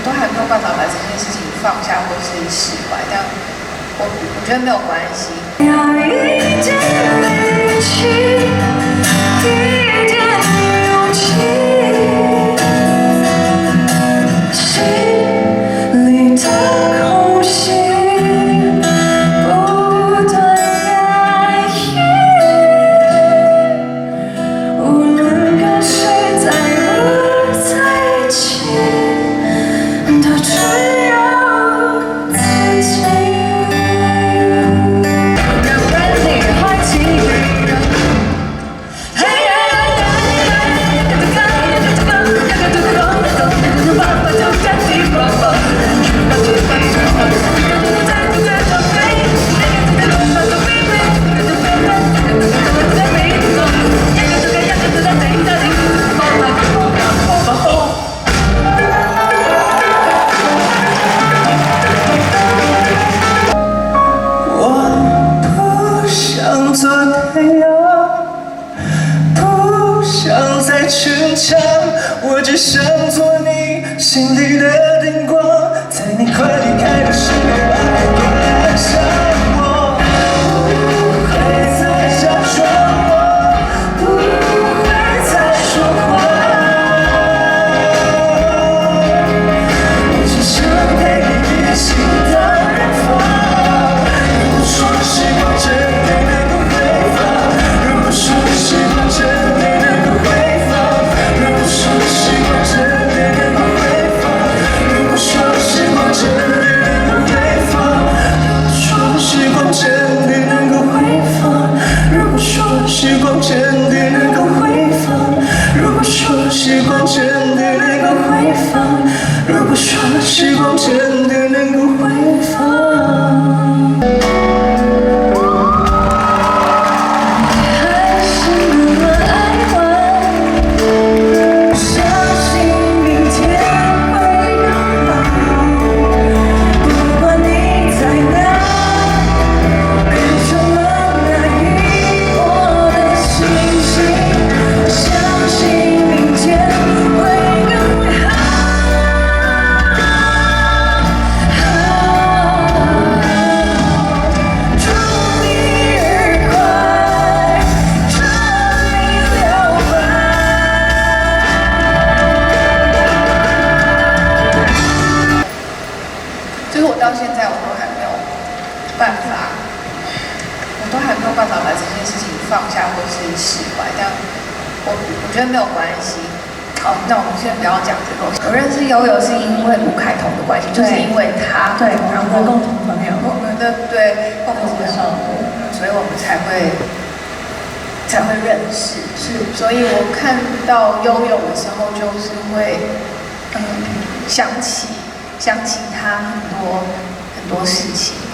都还没有办法把这件事情放下或是释怀，但我觉得没有关系。要一点力气，一点勇气。 我只想做你心里的灯光，在你快离开的时候，爱更爱上我。不会再假装我，不会再说谎。我只想陪你一起到远方。如果说时光真的能够回放，如果说时光真的能够回放，如果说时光真的能够回放，如果说时光真的能够回放，如果说时光真的能够回放，如果说时光真的能够回放，如果说时光真的能够回放。 到现在我都还没有办法，把这件事情放下或是释怀，但我觉得没有关系。好，那我们先不要讲这个。我认识悠悠是因为吴凯彤的关系，就是因为他对我们的共同朋友，我们的对共同朋友，所以我们才会认识。是，所以我看到悠悠的时候，就是会想起他很多事情。